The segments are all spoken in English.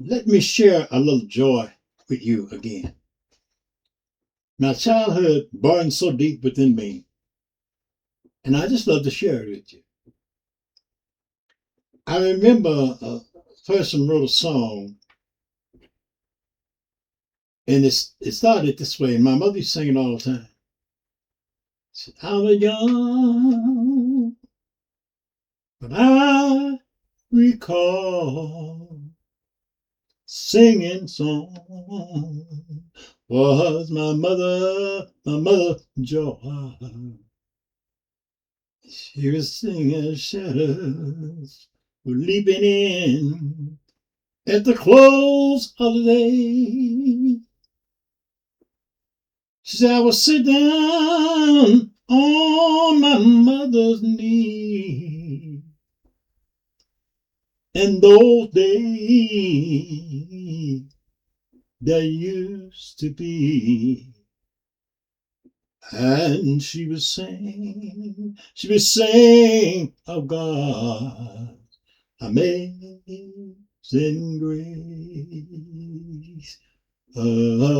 Let me share a little joy with you again. My childhood burned so deep within me, and I just love to share it with you. I remember a person wrote a song, and it started this way, and my mother used to sing it all the time. She said, I was young, but I recall singing song was my mother joy. She was singing shadows were leaping in at the close of the day. She said I was sitting down on my mother's knee. In those days there used to be. And she was saying of God, amazing grace, amazing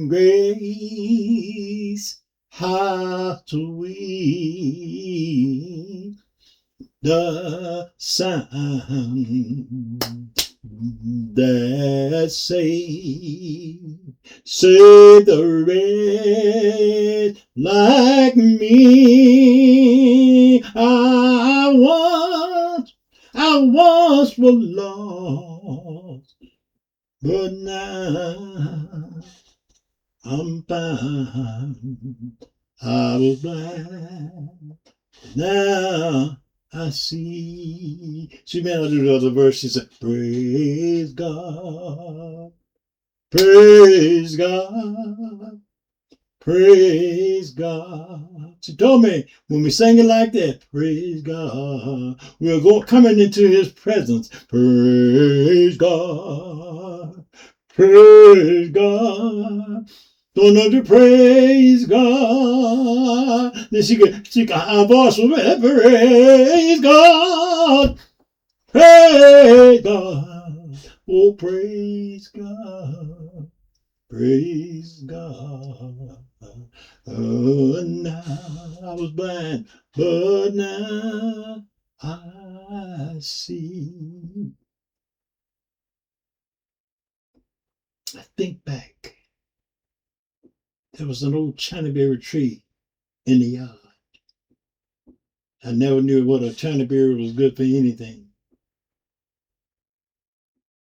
grace, how sweet the sound that saved the wretch like me. I once was lost, but now I'm found. I was blind, now I see. She may not do the other verse. She said, praise God, praise God, praise God. She told me when we sang it like that, praise God, we're coming into his presence. Praise God, praise God. Don't know to praise God. Then she could our voice was praise God, praise God, oh praise God, praise God. Oh, now I was blind, but now I see. I think back. There was an old Chinaberry tree in the yard. I never knew what a Chinaberry was good for anything.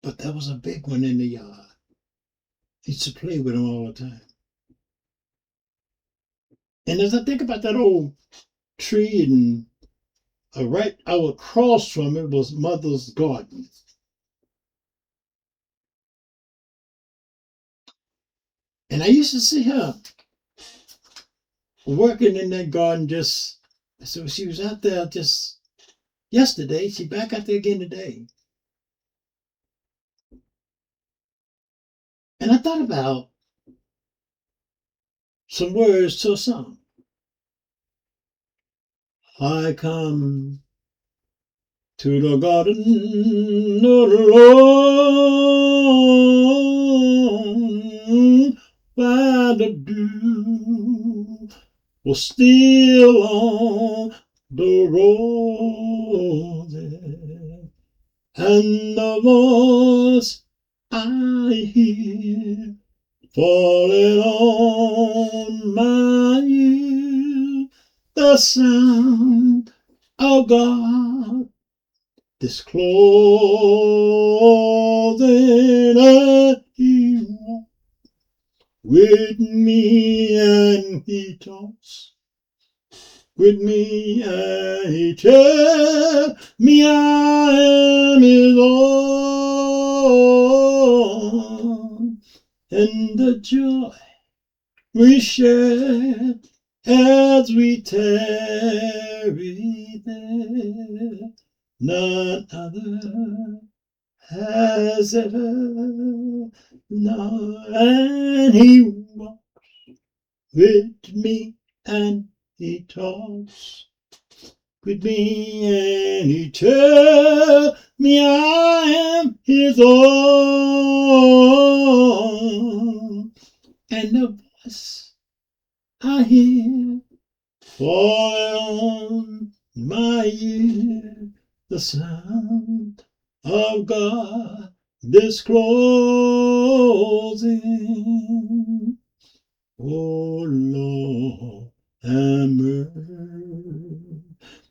But there was a big one in the yard. I used to play with them all the time. And as I think about that old tree, and right out across from it was Mother's garden. And I used to see her working in that garden so she was out there just yesterday. She back out there again today. And I thought about some words to a song. I come to the garden of the Lord, where the dew was still on the roses, and the voice I hear falling on my ear, the sound of God disclosing that he walks with me and he talks with me and he tells me I am his own, and the joy we share as we tarry there, none other has ever known. And he walks with me and he talks with me, and he tells me I am his own. And the voice I hear fall on my ear, the sound of God disclosing. Oh Lord, have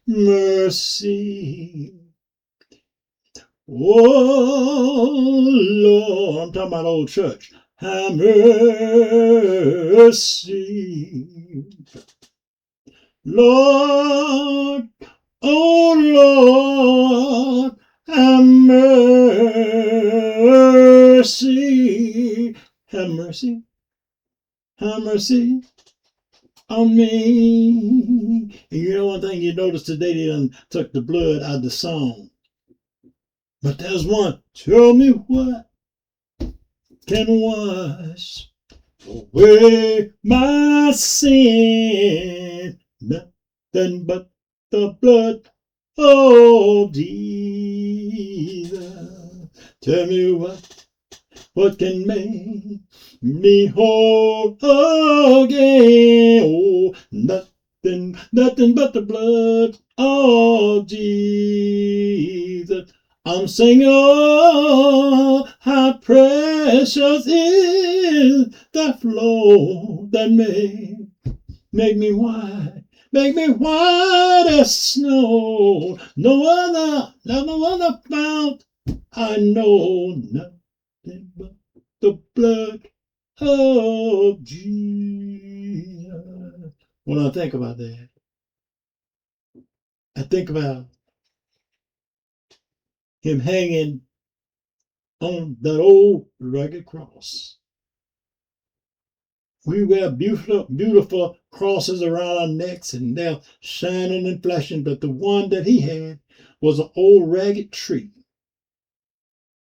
mercy. Oh Lord, I'm talking about old church. Have mercy. Lord, oh Lord, have mercy. Have mercy. Have mercy on me. And you know one thing you notice today, they done took the blood out of the song. But there's one. Tell me what can wash away my sin. Nothing but the blood of Jesus. Tell me what can make me whole again? Oh, nothing but the blood of Jesus. I'm singing, oh, how precious is the flow that make me white. Make me white as snow. No other fount I know. Nothing but the blood of Jesus. When I think about that, I think about him hanging on that old rugged cross. We wear beautiful crosses around our necks, and they're shining and flashing, but the one that he had was an old ragged tree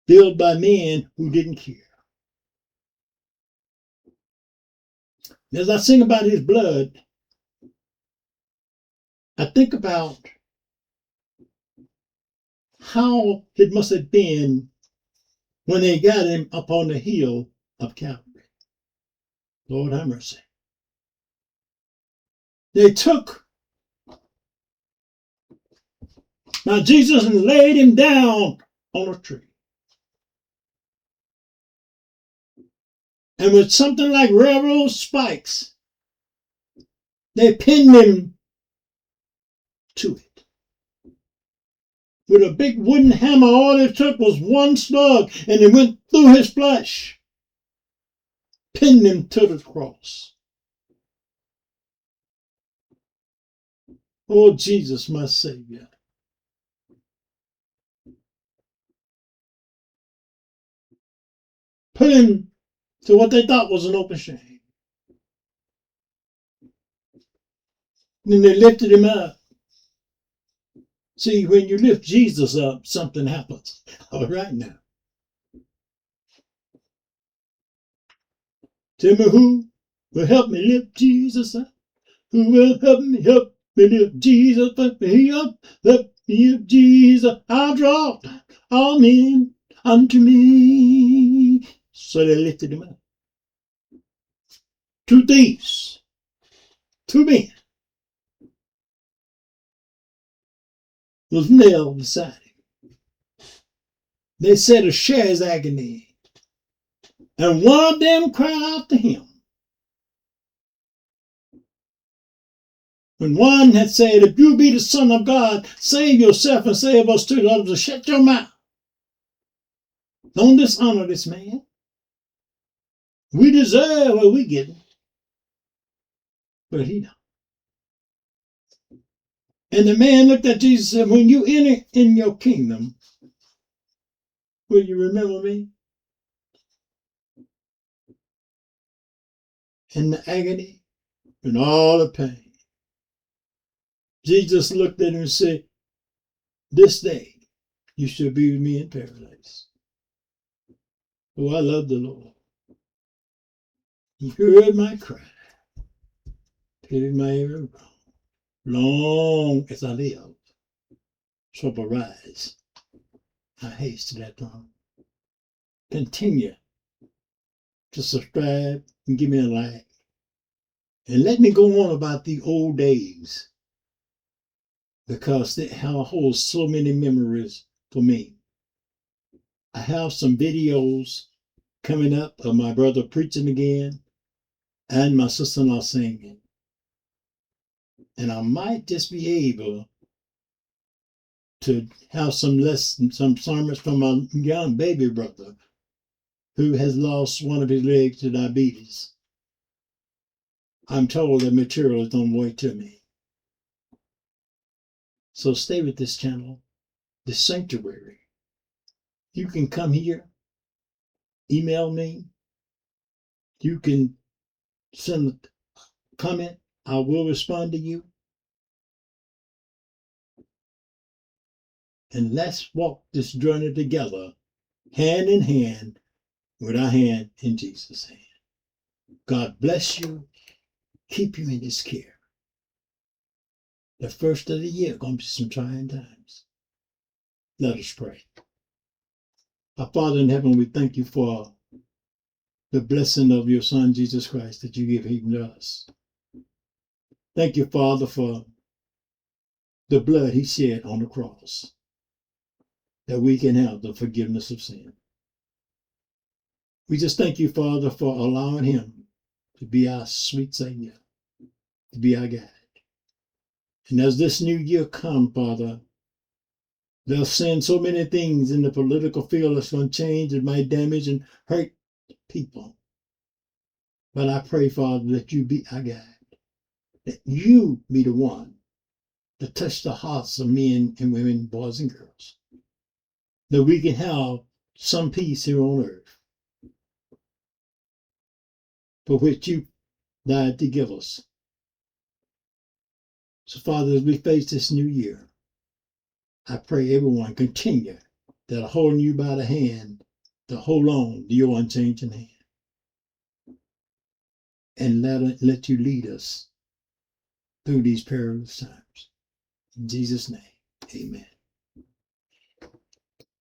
built by men who didn't care. As I sing about his blood, I think about how it must have been when they got him up on the hill of Calvary. Lord have mercy. They took my Jesus and laid him down on a tree. And with something like railroad spikes, they pinned him to it. With a big wooden hammer, all it took was one slug, and it went through his flesh, pinned him to the cross. Oh, Jesus, my Savior. Put him to what they thought was an open shame. Then they lifted him up. See, when you lift Jesus up, something happens. All right now. Tell me who will help me lift Jesus up? Who will help me lift Jesus up? Lift me up, Jesus. I'll draw all men unto me. So they lifted him up. Two thieves, two men, was nailed beside him. They said to share his agony. And one of them cried out to him. When one had said, if you be the Son of God, save yourself and save us too. The other said, shut your mouth. Don't dishonor this man. We deserve what we get. But he don't. And the man looked at Jesus and said, when you enter in your kingdom, will you remember me? In the agony and all the pain. Jesus looked at him and said, this day you shall be with me in paradise. Oh, I love the Lord. He heard my cry, pitied my every wrong. long as I live, trouble rise. I haste to that dawn. Continue to subscribe and give me a like. And let me go on about the old days, because they hold so many memories for me. I have some videos coming up of my brother preaching again and my sister-in-law singing. And I might just be able to have some sermons from my young baby brother who has lost one of his legs to diabetes. I'm told that material is on the way to me. So stay with this channel, the sanctuary. You can come here, email me. You can send a comment. I will respond to you. And let's walk this journey together, hand in hand, with our hand in Jesus' hand. God bless you. Keep you in his care. The first of the year, going to be some trying times. Let us pray. Our Father in heaven, we thank you for the blessing of your Son, Jesus Christ, that you give him to us. Thank you, Father, for the blood he shed on the cross, that we can have the forgiveness of sin. We just thank you, Father, for allowing him to be our sweet Savior, to be our guide. And as this new year comes, Father, they'll send so many things in the political field that's going to change and might damage and hurt people. But I pray, Father, that you be our guide, that you be the one to touch the hearts of men and women, boys and girls, that we can have some peace here on earth, for which you died to give us. So, Father, as we face this new year, I pray everyone continue that are holding you by the hand to hold on to your unchanging hand. And let you lead us through these perilous times. In Jesus' name, amen.